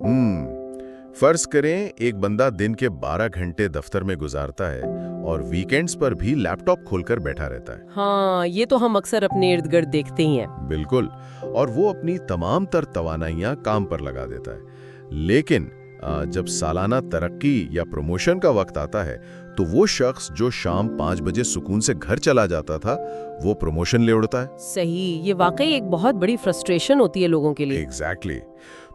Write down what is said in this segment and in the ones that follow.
फर्ज करें एक बंदा दिन के 12 घंटे दफ्तर में गुजारता है और वीकेंड्स पर भी लैपटॉप खोलकर बैठा रहता है। हाँ, ये तो हम अक्सर अपने इर्द गिर्द देखते ही हैं। बिल्कुल, और वो अपनी तमाम तर तवानाइयां काम पर लगा देता है। लेकिन जब सालाना तरक्की या प्रमोशन का वक्त आता है तो वो शख्स जो शाम 5 बजे सुकून से घर चला जाता था वो प्रमोशन ले उड़ता है। सही, ये वाकई एक बहुत बड़ी फ्रस्ट्रेशन होती है लोगों के लिए। एग्जैक्टली।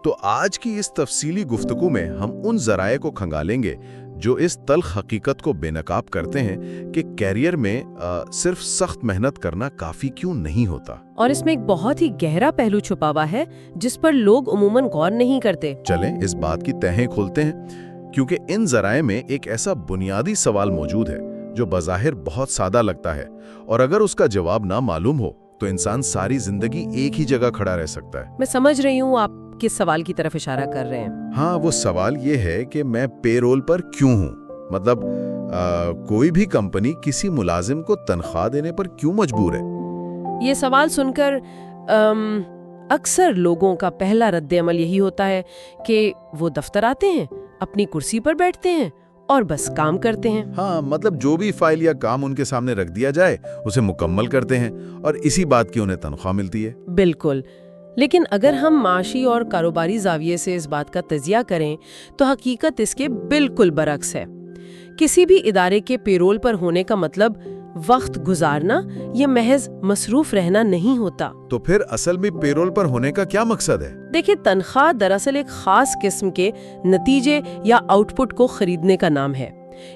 तो आज की इस तफसीली गुफ्तगू में हम उन जराए को खंगालेंगे जो इस तल्ख हकीकत को बेनकाब करते हैं कि कैरियर में सिर्फ सख्त मेहनत करना काफी क्यों नहीं होता। और इसमें एक बहुत ही गहरा पहलू छुपा हुआ है जिस पर लोग उमूमन गौर नहीं करते। चलें इस बात की तहें खोलते हैं, क्योंकि इन जराए में एक ऐसा बुनियादी सवाल मौजूद है जो बज़ाहिर बहुत सादा लगता है, और अगर उसका जवाब ना मालूम हो तो इंसान सारी जिंदगी एक ही जगह खड़ा रह सकता है। मैं समझ रही हूँ आप किस सवाल की तरफ इशारा कर रहे हैं। हाँ, वो सवाल ये है कि मैं पेरोल पर क्यों हूँ। मतलब कोई भी कंपनी किसी मुलाजिम को तनख्वाह देने पर क्यों मजबूर है। ये सवाल सुनकर अक्सर लोगों का पहला रद्द-ए-अमल यही होता है कि वो दफ्तर आते हैं, अपनी कुर्सी पर बैठते हैं और बस काम करते हैं। हाँ, मतलब जो भी फाइल या काम उनके सामने रख दिया जाए उसे मुकम्मल करते हैं और इसी बात की उन्हें तनख्वाह मिलती है। बिल्कुल, लेकिन अगर हम माशी और कारोबारी जाविये से इस बात का तजिया करें तो हकीकत इसके बिल्कुल बरक्स है। किसी भी इदारे के पेरोल पर होने का मतलब वक्त गुजारना या महज मसरूफ रहना नहीं होता। तो फिर असल में पेरोल पर होने का क्या मकसद है? देखिए, तनख्वाह दरअसल एक खास किस्म के नतीजे या आउटपुट को खरीदने का नाम है।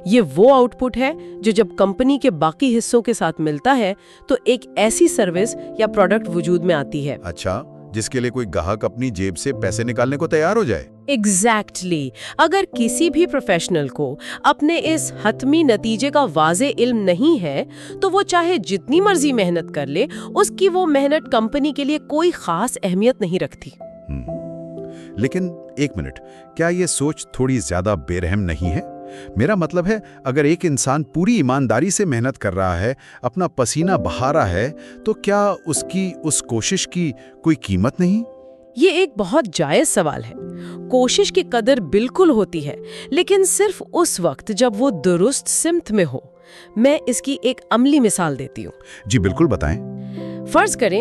ये वो आउटपुट है जो जब कंपनी के बाकी हिस्सों के साथ मिलता है तो एक ऐसी सर्विस या प्रोडक्ट वजूद में आती है। अच्छा, जिसके लिए कोई ग्राहक अपनी जेब से पैसे निकालने को तैयार हो जाए। एग्जैक्टली। अगर किसी भी प्रोफेशनल को अपने इस हतमी नतीजे का वाज़े इल्म नहीं है तो वो चाहे जितनी मर्जी मेहनत कर ले, उसकी वो मेहनत कंपनी के लिए कोई खास अहमियत नहीं रखती। लेकिन एक मिनट, क्या ये सोच थोड़ी ज्यादा बेरहम नहीं है? मेरा मतलब है, अगर एक इंसान पूरी ईमानदारी से मेहनत कर रहा है, अपना पसीना बहा रहा है, तो क्या उसकी उस कोशिश की कोई कीमत नहीं? ये एक बहुत जायज सवाल है। कोशिश की कदर बिल्कुल होती है, लेकिन सिर्फ उस वक्त जब वो दुरुस्त सिमत में हो। मैं इसकी एक अमली मिसाल देती हूँ। जी बिल्कुल, बताएं। फर्ज करें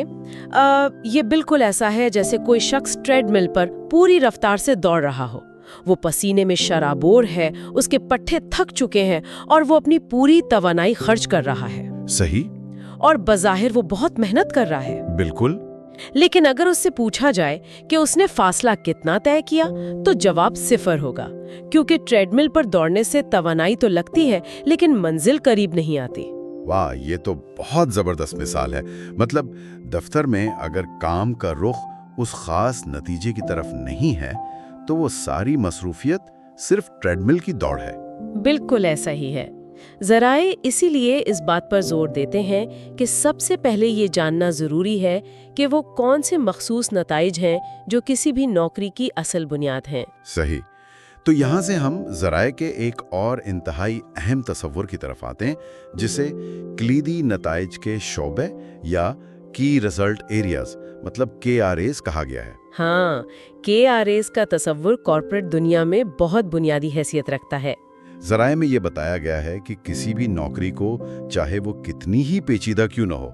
ये बिल्कुल ऐसा है जैसे कोई शख्स ट्रेडमिल पर पूरी रफ्तार से दौड़ रहा हो। वो पसीने में शराबोर है, उसके पट्टे थक चुके हैं और वो अपनी पूरी तवानाई खर्च कर रहा है। सही। और बज़ाहिर वो बहुत मेहनत कर रहा है। बिल्कुल। लेकिन अगर उससे पूछा जाए कि उसने फासला कितना तय किया तो जवाब 0 होगा, क्योंकि ट्रेडमिल पर दौड़ने से तवानाई तो लगती है लेकिन मंजिल करीब नहीं आती। वाह, ये तो बहुत जबरदस्त मिसाल है। मतलब दफ्तर में अगर काम का रुख उस खास नतीजे की तरफ नहीं है तो वो सारी मसरूफियत सिर्फ ट्रेडमिल की दौड़ है। बिल्कुल ऐसा ही है। ज़राए इसीलिए इस बात पर जोर देते हैं कि सबसे पहले ये जानना ज़रूरी है कि वो कौन से मखसूस नताइज हैं जो किसी भी नौकरी की असल बुनियाद हैं। सही। तो यहाँ से हम ज़राए के एक और इंतहाई अहम तस्वुर की तरफ आते हैं, जिसे क्लीदी नताइज के शोबे या की रिजल्ट एरियाज मतलब KRAs कहा गया है। हाँ, KRAs का तस्वुर कॉर्पोरेट दुनिया में बहुत बुनियादी हैसियत रखता है। ज़राए में ये बताया गया है कि किसी भी नौकरी को, चाहे वो कितनी ही पेचीदा क्यों न हो,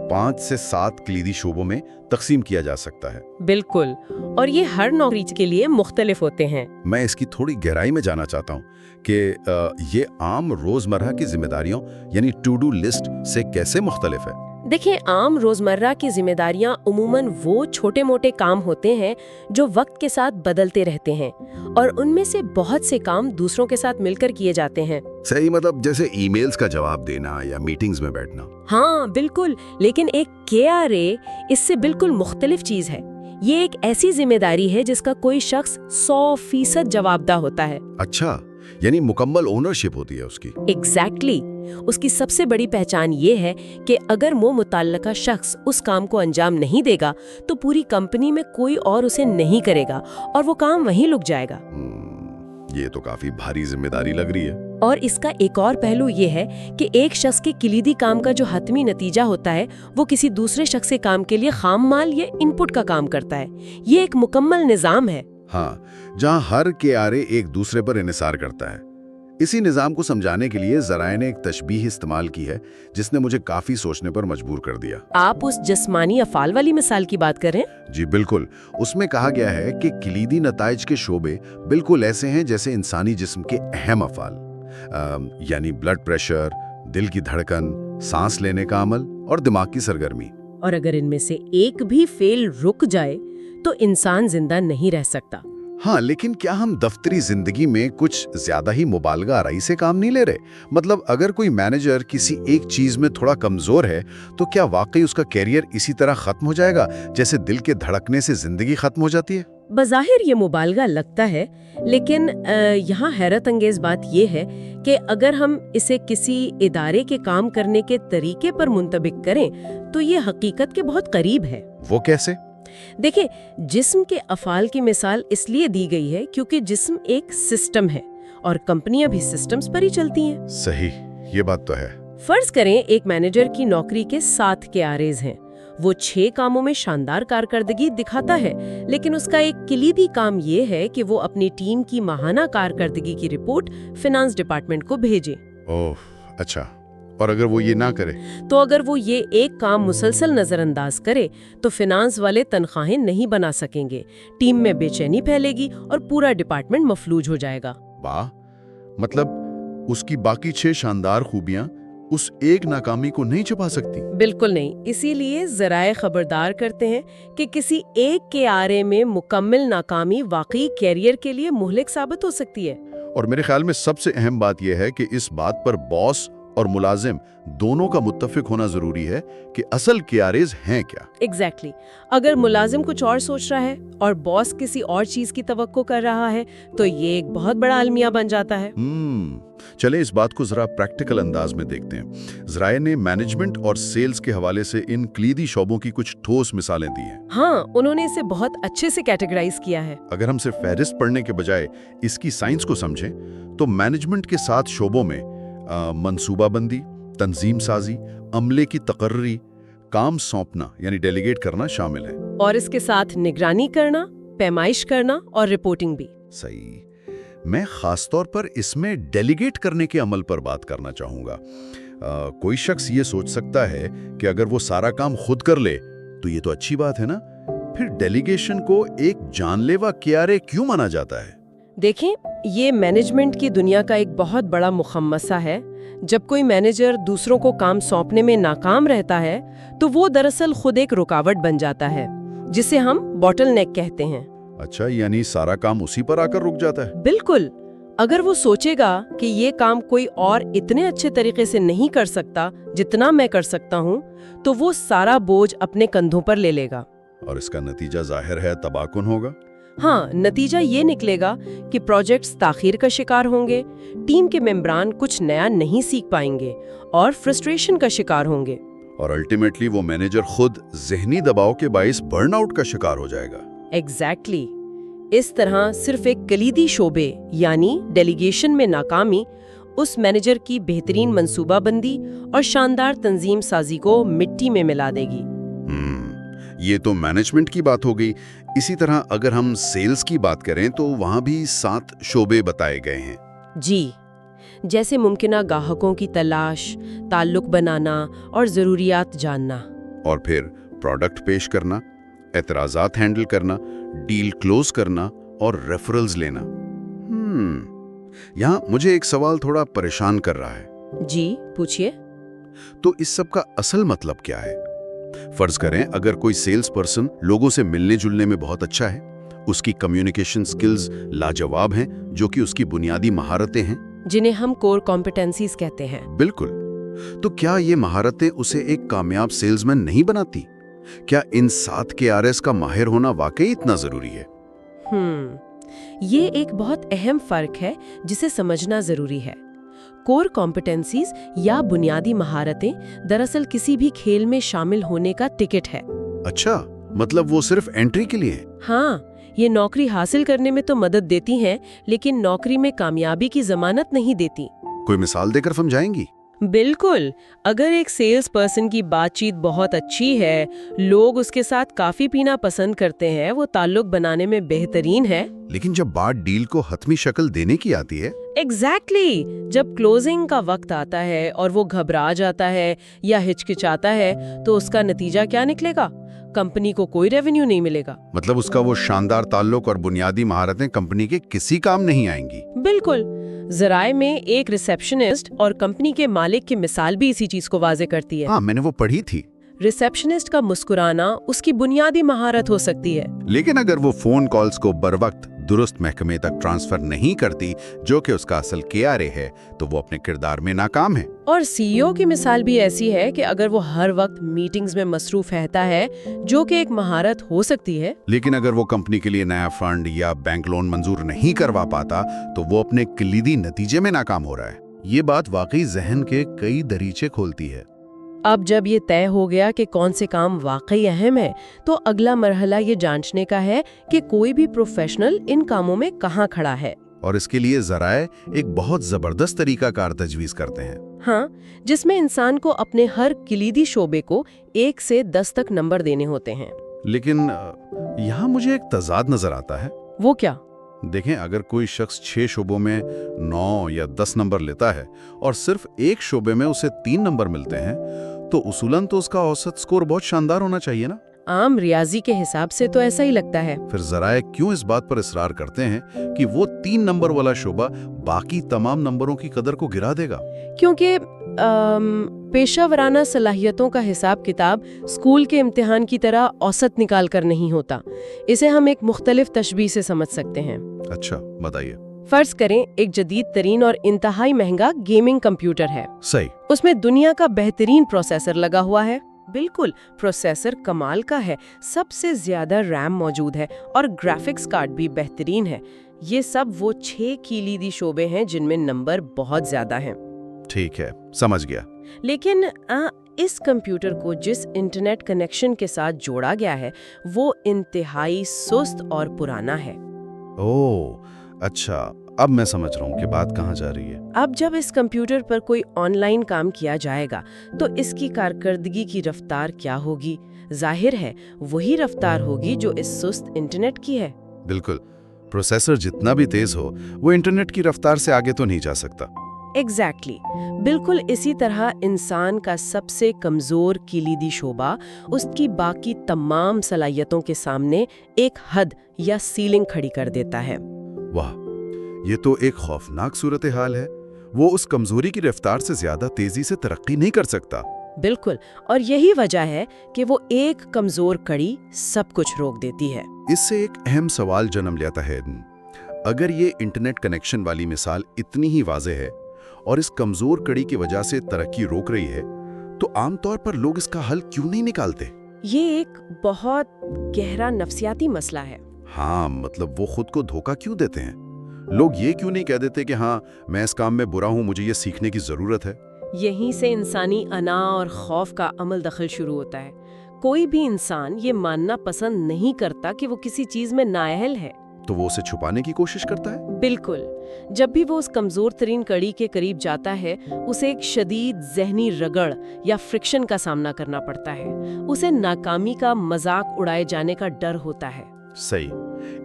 5 से 7 क्लीदी शोबों में तकसीम किया जा सकता है। बिल्कुल, और ये हर नौकरी के लिए मुख्तलिफ होते हैं। मैं इसकी थोड़ी गहराई में जाना चाहता हूँ कि ये आम रोजमर्रा की जिम्मेदारियों यानी टू डू लिस्ट से कैसे मुख्तलिफ है। देखिए, आम रोजमर्रा की जिम्मेदारियां उमूमन वो छोटे मोटे काम होते हैं जो वक्त के साथ बदलते रहते हैं और उनमें से बहुत से काम दूसरों के साथ मिलकर किए जाते हैं। सही, मतलब जैसे ईमेल्स का जवाब देना या मीटिंग्स में बैठना। हाँ बिल्कुल, लेकिन एक KRA इससे बिल्कुल मुख्तलिफ चीज है। ये एक ऐसी जिम्मेदारी है जिसका कोई शख्स 100% जवाबदा होता है। अच्छा, यानी मुकम्मल ओनरशिप होती है उसकी। एग्जैक्टली। उसकी सबसे बड़ी पहचान ये है कि अगर वो मुतल्लका शख्स उस काम को अंजाम नहीं देगा तो पूरी कंपनी में कोई और उसे नहीं करेगा और वो काम वहीं रुक जाएगा। ये तो काफी भारी जिम्मेदारी लग रही है। और इसका एक और पहलू ये है कि एक शख्स के किलीदी काम का जो हतमी नतीजा होता है वो किसी दूसरे शख्स के काम के लिए खाम माल या इनपुट का काम करता है। ये एक मुकम्मल निजाम है। हाँ, जहां हर KRA एक दूसरे पर इन्हिसार करता है। इसी निज़ाम को समझाने के लिए ज़राए ने एक तशबीह इस्तेमाल की है जिसने मुझे काफ़ी सोचने पर मजबूर कर दिया। आप उस जिस्मानी अफ़ाल वाली मिसाल की बात कर रहे हैं? जी बिल्कुल। उसमें कहा गया है कि कलीदी नताइज के शोबे बिल्कुल ऐसे हैं जैसे इंसानी जिस्म के अहम अफ़ाल, यानी ब्लड प्रेशर, दिल की धड़कन, सांस लेने का अमल और दिमाग की सरगर्मी। और अगर इनमें से एक भी फेल रुक जाए तो इंसान जिंदा नहीं रह सकता। हाँ, लेकिन क्या हम दफ्तरी जिंदगी में कुछ ज्यादा ही मुबालगा आराई से काम नहीं ले रहे? मतलब अगर कोई मैनेजर किसी एक चीज में थोड़ा कमजोर है तो क्या वाकई उसका कैरियर इसी तरह खत्म हो जाएगा जैसे दिल के धड़कने से जिंदगी खत्म हो जाती है? बज़ाहिर ये मुबालगा लगता है, लेकिन यहाँ हैरत अंगेज बात ये है कि अगर हम इसे किसी इदारे के काम करने के तरीके पर मुंतबिक करें तो ये हकीकत के बहुत करीब है। वो कैसे? देखिए, जिस्म के अफ़ाल की मिसाल इसलिए दी गई है क्योंकि जिस्म एक सिस्टम है और कंपनियां भी सिस्टम्स पर ही चलती हैं। सही, ये बात तो है। फर्ज करें एक मैनेजर की नौकरी के 7 KRAs हैं। वो 6 कामों में शानदार कारकर्दगी दिखाता है, लेकिन उसका एक किलीदी काम ये है कि वो अपनी टीम की माहाना कारकर्दगी की रिपोर्ट फिनांस डिपार्टमेंट को भेजे। ओह, अच्छा। और अगर वो ये ना करे? तो अगर वो ये एक काम मुसलसल नजरअंदाज करे तो फिनांस वाले तनख्वाहें नहीं बना सकेंगे, टीम में बेचैनी फैलेगी और पूरा डिपार्टमेंट मफलूज हो जाएगा। वाह, मतलब उसकी बाकी 6 शानदार खूबियां उस एक नाकामी को नहीं छुपा सकती? बिल्कुल नहीं। इसीलिए ज़राए खबरदार करते हैं कि किसी एक KRA में मुकम्मल नाकामी वाकई कैरियर के लिए मुहलिक साबित हो सकती है। और मेरे ख्याल में सबसे अहम बात यह है कि इस बात पर बॉस और मुलाजिम दोनों का मुत्तफिक होना जरूरी है कि असल KRAs हैं क्या। एग्जैक्टली। अगर मुलाजिम कुछ और सोच रहा है और बॉस किसी और चीज की तवक्को कर रहा है तो ये एक बहुत बड़ा अलमिया बन जाता है। चले इस बात को जरा प्रैक्टिकल अंदाज में देखते हैं। ज़राए ने मैनेजमेंट और सेल्स के हवाले से इन कलीदी शोबों की कुछ ठोस मिसालें दी हैं। हाँ, उन्होंने इसे बहुत अच्छे से कैटेगराइज किया है। अगर हम सिर्फ फहरिस्त पढ़ने के बजाय इसकी साइंस को समझें तो मैनेजमेंट के 7 शोबों में मंसूबाबंदी, तंजीम साजी, अमले की तकर्री, काम सौंपना यानी डेलीगेट करना शामिल है। और इसके साथ निगरानी करना, पैमाइश करना और रिपोर्टिंग भी। सही। मैं खासतौर पर इसमें डेलीगेट करने के अमल पर बात करना चाहूँगा। कोई शख्स ये सोच सकता है कि अगर वो सारा काम खुद कर ले तो ये तो अच्छी बात है ना, फिर डेलीगेशन को एक जानलेवा KRA क्यों माना जाता है? देखें, ये मैनेजमेंट की दुनिया का एक बहुत बड़ा मुखम्मसा है। जब कोई मैनेजर दूसरों को काम सौंपने में नाकाम रहता है तो वो दरअसल खुद एक रुकावट बन जाता है, जिसे हम बॉटलनेक कहते हैं। अच्छा, यानी सारा काम उसी पर आकर रुक जाता है? बिल्कुल। अगर वो सोचेगा कि ये काम कोई और इतने अच्छे तरीके से नहीं कर सकता जितना मैं कर सकता हूँ, तो वो सारा बोझ अपने कंधों पर ले लेगा। और इसका नतीजा जाहिर है तबाहकुन होगा। हाँ, नतीजा ये निकलेगा कि प्रोजेक्ट्स ताखीर का शिकार होंगे, टीम के मेंबरान कुछ नया नहीं सीख पाएंगे और फ्रस्ट्रेशन का शिकार होंगे। और अल्टीमेटली वो मैनेजर खुद ज़हनी दबाव के बाइस बर्नआउट का शिकार हो जाएगा। एग्जैक्टली। इस तरह सिर्फ एक कलीदी शोबे यानी डेलीगेशन में नाकामी उस मैनेजर की बेहतरीन मंसूबाबंदी और शानदार तंजीम साजी को मिट्टी में मिला देगी। ये तो मैनेजमेंट की बात हो गई। इसी तरह अगर हम सेल्स की बात करें तो वहाँ भी 7 शोबे बताए गए हैं। जी, जैसे मुमकिना ग्राहकों की तलाश, ताल्लुक बनाना और ज़रूरियात जानना। और फिर प्रोडक्ट पेश करना, एतराज़ात हैंडल करना, डील क्लोज करना और रेफरल्स लेना। यहाँ मुझे एक सवाल थोड़ा परेशान कर रहा है। जी, पूछिए। तो इस सब का असल मतलब क्या है? फर्ज करें अगर कोई सेल्स पर्सन लोगों से मिलने जुलने में बहुत अच्छा है, उसकी कम्युनिकेशन स्किल्स लाजवाब हैं, जो कि उसकी बुनियादी महारतें हैं, जिन्हें हम कोर कॉम्पिटेंसीज कहते हैं। बिल्कुल। तो क्या ये महारतें उसे एक कामयाब सेल्समैन नहीं बनाती? क्या इन 7 KRAs का माहिर होना वाकई इतना जरूरी है? ये एक बहुत अहम फर्क है जिसे समझना जरूरी है। कोर कॉम्पिटेंसीज या बुनियादी महारतें दरअसल किसी भी खेल में शामिल होने का टिकट है। अच्छा, मतलब वो सिर्फ एंट्री के लिए है? हाँ, ये नौकरी हासिल करने में तो मदद देती हैं, लेकिन नौकरी में कामयाबी की जमानत नहीं देती। कोई मिसाल देकर समझाएंगी? بالکل. اگر ایک سیلز پرسن کی بات چیت بہت اچھی ہے، لوگ اس کے ساتھ کافی پینا پسند کرتے ہیں، وہ تعلق بنانے میں بہترین ہے. لیکن جب بات ڈیل کو حتمی شکل دینے کی آتی ہے، ایگزیکٹلی. جب کلوزنگ کا وقت آتا ہے اور وہ گھبرا جاتا ہے یا ہچکچاتا ہے تو اس کا نتیجہ کیا نکلے گا؟ کمپنی کو کوئی ریونیو نہیں ملے گا. مطلب اس کا وہ شاندار تعلق اور بنیادی مہارتیں کمپنی کے کسی کام نہیں آئیں گی. بالکل. ذرائع میں ایک ریسیپشنسٹ اور کمپنی کے مالک کی مثال بھی اسی چیز کو واضح کرتی ہے. ہاں، میں نے وہ پڑھی تھی. ریسیپشنسٹ کا مسکرانا اس کی بنیادی مہارت ہو سکتی ہے. لیکن اگر وہ فون کالز کو بروقت درست محکمے تک ٹرانسفر نہیں کرتی، جو کہ اس کا اصل KRA ہے، تو وہ اپنے کردار میں ناکام ہے. اور CEO کی مثال بھی ایسی ہے کہ اگر وہ ہر وقت میٹنگز میں مصروف رہتا ہے، جو کہ ایک مہارت ہو سکتی ہے، لیکن اگر وہ کمپنی کے لیے نیا فنڈ یا بینک لون منظور نہیں کروا پاتا تو وہ اپنے کلیدی نتیجے میں ناکام ہو رہا ہے. یہ بات واقعی ذہن کے کئی دریچے کھولتی ہے. اب جب یہ طے ہو گیا کہ کون سے کام واقعی اہم ہے، تو اگلا مرحلہ یہ جانچنے کا ہے کہ کوئی بھی پروفیشنل ان کاموں میں کہاں کھڑا ہے. اور اس کے لیے ذرائع ایک بہت زبردست طریقہ کار تجویز کرتے ہیں. ہاں، جس میں انسان کو اپنے ہر کلیدی شعبے کو 1 سے 10 تک نمبر دینے ہوتے ہیں. لیکن یہاں مجھے ایک تضاد نظر آتا ہے. وہ کیا؟ دیکھیں، اگر کوئی شخص 6 شعبوں میں 9 یا 10 نمبر لیتا ہے اور صرف ایک شعبے میں اسے 3 نمبر ملتے ہیں، تو اصولاً تو اس کا اوسط سکور بہت شاندار ہونا چاہیے نا؟ عام ریاضی کے حساب سے تو ایسا ہی لگتا ہے. پھر ذرائع کیوں اس بات پر اصرار کرتے ہیں کہ وہ 3 نمبر والا شعبہ باقی تمام نمبروں کی قدر کو گرا دے گا؟ کیونکہ پیشہ ورانہ صلاحیتوں کا حساب کتاب اسکول کے امتحان کی طرح اوسط نکال کر نہیں ہوتا. اسے ہم ایک مختلف تشبیہ سے سمجھ سکتے ہیں. اچھا، بتائیے. فرض کریں ایک جدید ترین اور انتہائی مہنگا گیمنگ کمپیوٹر ہے. صحیح. اس میں دنیا کا بہترین پروسیسر لگا ہوا ہے. بالکل، پروسیسر کمال کا ہے، سب سے زیادہ ریم موجود ہے اور گرافکس کارڈ بھی بہترین ہے. یہ سب وہ 6 کلیدی شعبے ہیں جن میں نمبر بہت زیادہ ہیں. ٹھیک ہے، سمجھ گیا. لیکن اس کمپیوٹر کو جس انٹرنیٹ کنیکشن کے ساتھ جوڑا گیا ہے وہ انتہائی سست اور پرانا ہے. اچھا، اب میں سمجھ رہا ہوں کہ بات کہاں جا رہی ہے. اب جب اس کمپیوٹر پر کوئی آن لائن کام کیا جائے گا تو اس کی کارکردگی کی رفتار کیا ہوگی؟ ظاہر ہے وہی رفتار ہوگی جو اس سست انٹرنیٹ کی ہے. بالکل. پروسیسر جتنا بھی تیز ہو، وہ انٹرنیٹ کی رفتار سے آگے تو نہیں جا سکتا. ایگزیکٹلی. بالکل اسی طرح انسان کا سب سے کمزور کلیدی شعبہ اس کی باقی تمام صلاحیتوں کے سامنے ایک حد یا سیلنگ کھڑی کر دیتا ہے. واہ، یہ تو ایک خوفناک صورتحال ہے. وہ اس کمزوری کی رفتار سے زیادہ تیزی سے ترقی نہیں کر سکتا. بالکل، اور یہی وجہ ہے کہ وہ ایک کمزور کڑی سب کچھ روک دیتی ہے. اس سے ایک اہم سوال جنم لیتا ہے. اگر یہ انٹرنیٹ کنیکشن والی مثال اتنی ہی واضح ہے اور اس کمزور کڑی کی وجہ سے ترقی روک رہی ہے، تو عام طور پر لوگ اس کا حل کیوں نہیں نکالتے؟ یہ ایک بہت گہرا نفسیاتی مسئلہ ہے. ہاں، مطلب وہ خود کو دھوکہ کیوں دیتے ہیں؟ لوگ یہ کیوں نہیں کہہ دیتے کہ ہاں، میں اس کام میں برا ہوں، مجھے یہ سیکھنے کی ضرورت ہے؟ یہیں سے انسانی انا اور خوف کا عمل دخل شروع ہوتا ہے. کوئی بھی انسان یہ ماننا پسند نہیں کرتا کہ وہ کسی چیز میں نااہل ہے، تو وہ اسے چھپانے کی کوشش کرتا ہے. بالکل. جب بھی وہ اس کمزور ترین کڑی کے قریب جاتا ہے، اسے ایک شدید ذہنی رگڑ یا فرکشن کا سامنا کرنا پڑتا ہے. اسے ناکامی کا مذاق اڑائے جانے کا ڈر ہوتا ہے. صحیح.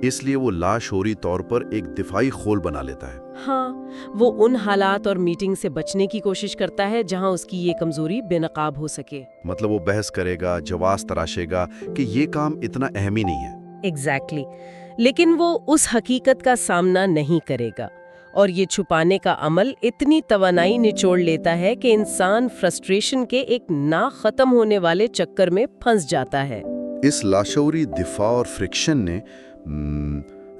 اس لیے وہ لاشعوری طور پر ایک دفاعی خول بنا لیتا ہے. ہاں، وہ ان حالات اور میٹنگ سے بچنے کی کوشش کرتا ہے جہاں اس کی یہ کمزوری بے نقاب ہو سکے. مطلب وہ بحث کرے گا، جواز تراشے گا کہ یہ کام اتنا اہم ہی نہیں ہے. ایگزیکٹلی. لیکن وہ اس حقیقت کا سامنا نہیں کرے گا، اور یہ چھپانے کا عمل اتنی توانائی نچوڑ لیتا ہے کہ انسان فرسٹریشن کے ایک نہ ختم ہونے والے چکر میں پھنس جاتا ہے. اس لاشعوری دفاع اور فرکشن نے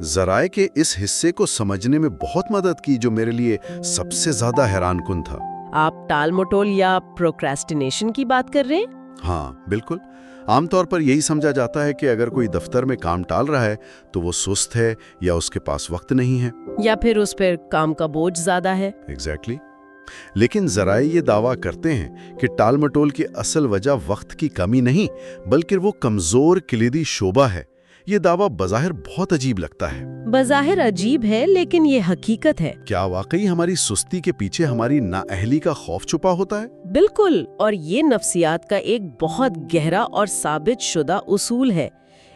ذرائع کے اس حصے کو سمجھنے میں بہت مدد کی جو میرے لیے سب سے زیادہ حیران کن تھا. آپ ٹال مٹول یا پروکریسٹینیشن کی بات کر رہے ہیں؟ ہاں، بالکل. عام طور پر یہی سمجھا جاتا ہے کہ اگر کوئی دفتر میں کام ٹال رہا ہے تو وہ سست ہے یا اس کے پاس وقت نہیں ہے، یا پھر اس پر کام کا بوجھ زیادہ ہے. ایگزیکٹلی. لیکن ذرائع یہ دعویٰ کرتے ہیں کہ ٹال مٹول کی اصل وجہ وقت کی کمی نہیں، بلکہ وہ کمزور کلیدی شعبہ ہے یہ دعویٰ بظاہر بہت عجیب لگتا ہے۔ بظاہر عجیب ہے لیکن یہ حقیقت ہے۔ کیا واقعی ہماری سستی کے پیچھے ہماری نااہلی کا خوف چھپا ہوتا ہے؟ بالکل، اور یہ نفسیات کا ایک بہت گہرا اور ثابت شدہ اصول ہے۔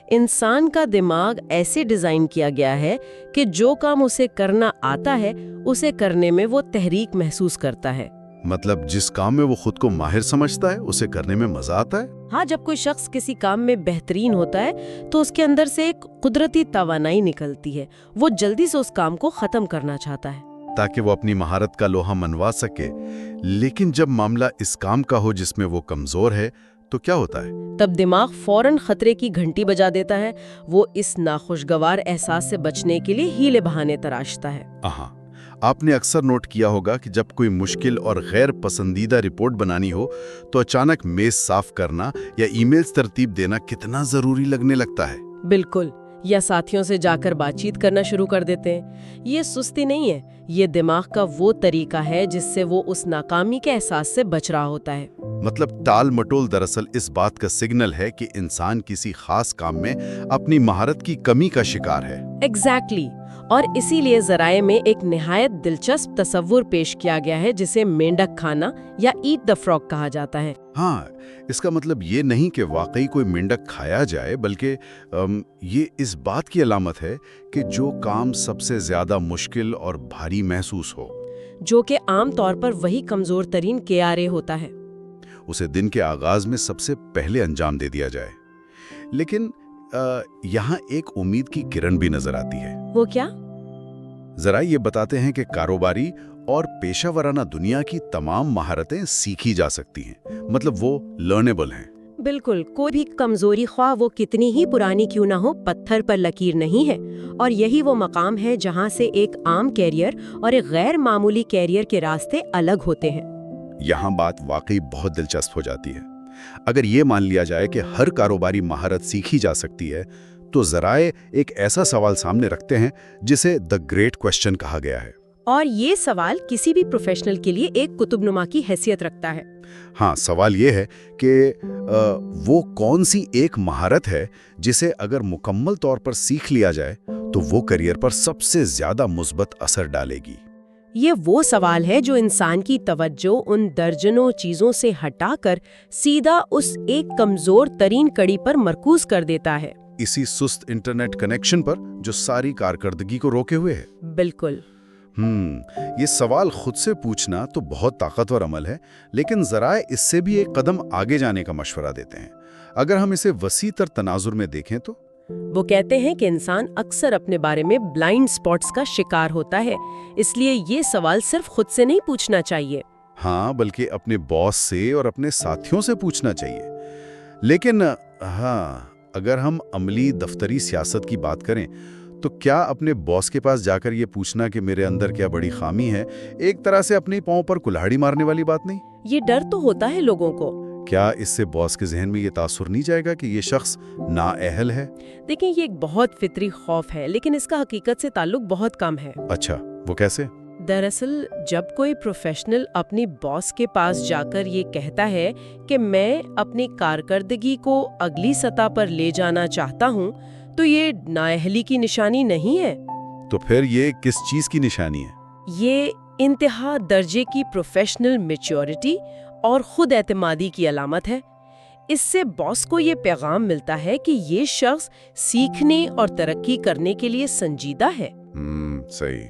انسان کا دماغ ایسے ڈیزائن کیا گیا ہے کہ جو کام اسے کرنا آتا ہے اسے کرنے میں وہ تحریک محسوس کرتا ہے۔ مطلب جس کام میں وہ خود کو ماہر سمجھتا ہے اسے کرنے میں مزہ آتا ہے؟ ہاں، جب کوئی شخص کسی کام میں بہترین ہوتا ہے تو اس کے اندر سے ایک قدرتی توانائی نکلتی ہے، وہ جلدی سے اس کام کو ختم کرنا چاہتا ہے تاکہ وہ اپنی مہارت کا لوہا منوا سکے۔ لیکن جب معاملہ اس کام کا ہو جس میں وہ کمزور ہے تو کیا ہوتا ہے؟ تب دماغ فوراً خطرے کی گھنٹی بجا دیتا ہے، وہ اس ناخوشگوار احساس سے بچنے کے لیے ہیلے بہانے تراشتا ہے۔ ہاں، آپ نے اکثر نوٹ کیا ہوگا کہ جب کوئی مشکل اور غیر پسندیدہ رپورٹ بنانی ہو تو اچانک میز صاف کرنا یا ای میلز ترتیب دینا کتنا ضروری لگنے لگتا ہے۔ بالکل، یا ساتھیوں سے جا کر بات چیت کرنا شروع کر دیتے ہیں۔ یہ سستی نہیں ہے، یہ دماغ کا وہ طریقہ ہے جس سے وہ اس ناکامی کے احساس سے بچ رہا ہوتا ہے۔ مطلب ٹال مٹول دراصل اس بات کا سگنل ہے کہ انسان کسی خاص کام میں اپنی مہارت کی کمی کا شکار ہے۔ ایگزیکٹلی، اور اسی لیے ذرائع میں ایک نہایت دلچسپ تصور پیش کیا گیا ہے جسے مینڈک کھانا یا ایٹ دا فراگ کہا جاتا ہے۔ ہاں، اس کا مطلب یہ نہیں کہ واقعی کوئی مینڈک کھایا جائے، بلکہ یہ اس بات کی علامت ہے کہ جو کام سب سے زیادہ مشکل اور بھاری محسوس ہو، جو کہ عام طور پر وہی کمزور ترین KRA ہوتا ہے، اسے دن کے آغاز میں سب سے پہلے انجام دے دیا جائے۔ لیکن یہاں ایک امید کی کرن بھی نظر آتی ہے۔ وہ کیا؟ ذرا یہ بتاتے ہیں کہ کاروباری اور پیشہ ورانہ دنیا کی تمام مہارتیں سیکھی جا سکتی ہیں، مطلب وہ لرنیبل ہیں۔ بالکل، کوئی بھی کمزوری خواہ وہ کتنی ہی پرانی کیوں نہ ہو پتھر پر لکیر نہیں ہے، اور یہی وہ مقام ہے جہاں سے ایک عام کیریئر اور ایک غیر معمولی کیریئر کے راستے الگ ہوتے ہیں۔ یہاں بات واقعی بہت دلچسپ ہو جاتی ہے۔ اگر یہ مان لیا جائے کہ ہر کاروباری مہارت سیکھی جا سکتی ہے تو ذرائع ایک ایسا سوال سامنے رکھتے ہیں جسے دی گریٹ کوسچن کہا گیا ہے۔ اور یہ سوال کسی بھی پروفیشنل کے لیے ایک قطب نما کی حیثیت رکھتا ہے۔ ہاں، سوال یہ ہے کہ وہ کون سی ایک مہارت ہے جسے اگر مکمل طور پر سیکھ لیا جائے تو وہ کیریئر پر سب سے زیادہ مثبت اثر ڈالے گی۔ یہ وہ سوال ہے جو انسان کی توجہ ان درجنوں چیزوں سے ہٹا کر سیدھا اس ایک کمزور ترین کڑی پر مرکوز کر دیتا ہے۔ اسی سست انٹرنیٹ کنیکشن پر جو ساری کارکردگی کو روکے ہوئے ہے۔ بالکل۔ یہ سوال خود سے پوچھنا تو بہت طاقتور عمل ہے، لیکن ذرائع اس سے بھی ایک قدم آگے جانے کا مشورہ دیتے ہیں۔ اگر ہم اسے وسیع تر تناظر میں دیکھیں تو وہ کہتے ہیں کہ انسان اکثر اپنے بارے میں بلائنڈ سپاٹس کا شکار ہوتا ہے، اس لیے یہ سوال صرف خود سے نہیں پوچھنا چاہیے۔ ہاں، بلکہ اپنے باس سے اور اپنے ساتھیوں سے پوچھنا چاہیے۔ لیکن اگر ہم عملی دفتری سیاست کی بات کریں تو کیا اپنے باس کے پاس جا کر یہ پوچھنا کہ میرے اندر کیا بڑی خامی ہے ایک طرح سے اپنی پاؤں پر کلہاڑی مارنے والی بات نہیں؟ یہ ڈر تو ہوتا ہے لوگوں کو۔ کیا اس سے باس کے ذہن میں یہ تاثر نہیں جائے گا کہ یہ شخص نااہل ہے؟ دیکھیں، یہ ایک بہت فطری خوف ہے، لیکن اس کا حقیقت سے تعلق بہت کم ہے۔ اچھا، وہ کیسے؟ دراصل جب کوئی پروفیشنل اپنی باس کے پاس جا کر یہ کہتا ہے کہ میں اپنی کارکردگی کو اگلی سطح پر لے جانا چاہتا ہوں تو یہ نااہلی کی نشانی نہیں ہے۔ تو پھر یہ کس چیز کی نشانی ہے؟ یہ انتہا درجے کی پروفیشنل میچورٹی اور خود اعتمادی کی علامت ہے۔ اس سے باس کو یہ پیغام ملتا ہے کہ یہ شخص سیکھنے اور ترقی کرنے کے لیے سنجیدہ ہے۔ صحیح۔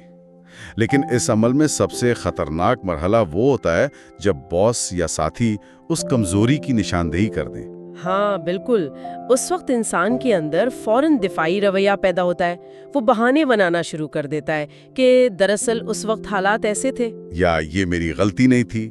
لیکن اس عمل میں سب سے خطرناک مرحلہ وہ ہوتا ہے جب باس یا ساتھی اس کمزوری کی نشاندہی کر دیں۔ ہاں بالکل، اس وقت انسان کے اندر فوراً دفاعی رویہ پیدا ہوتا ہے۔ وہ بہانے بنانا شروع کر دیتا ہے کہ دراصل اس وقت حالات ایسے تھے، یا یہ میری غلطی نہیں تھی۔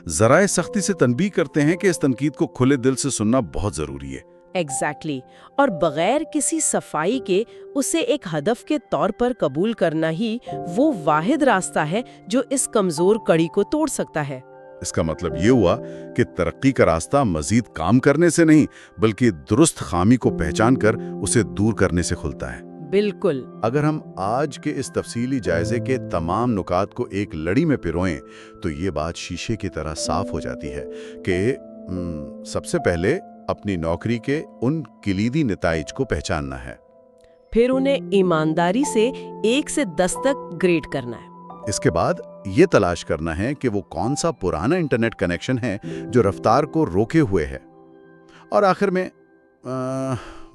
ذرائع سختی سے تنبیہ کرتے ہیں کہ اس تنقید کو کھلے دل سے سننا بہت ضروری ہے۔ ایگزیکٹلی، اور بغیر کسی صفائی کے اسے ایک ہدف کے طور پر قبول کرنا ہی وہ واحد راستہ ہے جو اس کمزور کڑی کو توڑ سکتا ہے۔ اس کا مطلب یہ ہوا کہ ترقی کا راستہ مزید کام کرنے سے نہیں بلکہ درست خامی کو پہچان کر اسے دور کرنے سے کھلتا ہے۔ بالکل۔ اگر ہم آج کے اس تفصیلی جائزے کے تمام نکات کو ایک لڑی میں پروئیں تو یہ بات شیشے کی طرح صاف ہو جاتی ہے کہ سب سے پہلے اپنی نوکری کے ان کلیدی نتائج کو پہچاننا ہے۔ फिर उन्हें ईमानदारी से 1 से 10 तक ग्रेड करना है। इसके बाद ये तलाश करना है कि वो कौन सा पुराना इंटरनेट कनेक्शन है जो रफ्तार को रोके हुए है। और आखिर में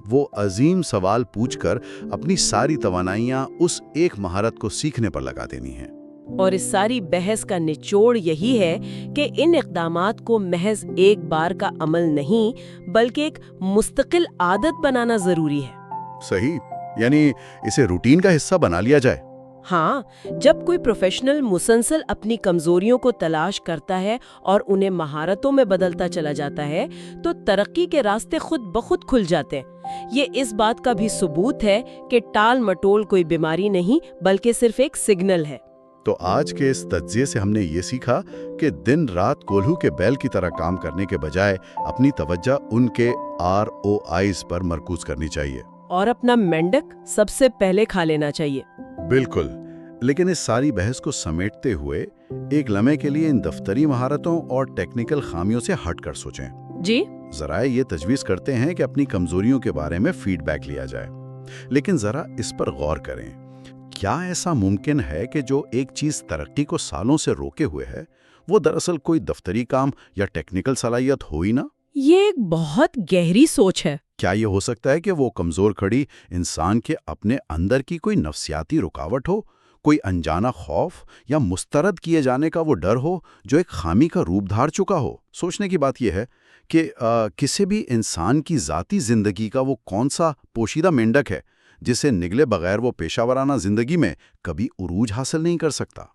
वो अजीम सवाल पूछकर अपनी सारी तवानाइयां उस एक महारत को सीखने पर लगा देनी है। और इस सारी बहस का निचोड़ यही है कि इन इक़दामात को महज एक बार का अमल नहीं बल्कि एक मुस्तकिल आदत बनाना जरूरी है। सही, यानी इसे रूटीन का हिस्सा बना लिया जाए। हाँ, जब कोई प्रोफेशनल मुसलसल अपनी कमजोरियों को तलाश करता है और उन्हें महारतों में बदलता चला जाता है तो तरक्की के रास्ते खुद ब खुद खुल जाते हैं। ये इस बात का भी सबूत है कि टाल मटोल कोई बीमारी नहीं बल्कि सिर्फ एक सिग्नल है। तो आज के इस तज्जिये से हमने ये सीखा कि दिन रात कोल्हू के बैल की तरह काम करने के बजाय अपनी तवज्जो उनके ROIs पर मरकूज करनी चाहिए। और अपना मेंढक सबसे पहले खा लेना चाहिए। बिल्कुल, लेकिन इस सारी बहस को समेटते हुए एक लम्हे के लिए इन दफ्तरी महारतों और टेक्निकल खामियों से हटकर सोचें। जी, जरा ये तजवीज़ करते हैं कि अपनी कमजोरियों के बारे में फीडबैक लिया जाए, लेकिन जरा इस पर गौर करें। क्या ऐसा मुमकिन है कि जो एक चीज़ तरक्की को सालों से रोके हुए है वो दरअसल कोई दफ्तरी काम या टेक्निकल सलाहियत हो ही ना? ये एक बहुत गहरी सोच है। क्या ये हो सकता है कि वो कमज़ोर खड़ी इंसान के अपने अंदर की कोई नफ्सियाती रुकावट हो, कोई अनजाना खौफ या मुस्तरद किए जाने का वो डर हो जो एक खामी का रूप धार चुका हो? सोचने की बात यह है कि किसी भी इंसान की ज़ाती ज़िंदगी का वो कौन सा पोशीदा मेंढक है जिसे निगले बगैर वो पेशावराना ज़िंदगी में कभी उरूज हासिल नहीं कर सकता।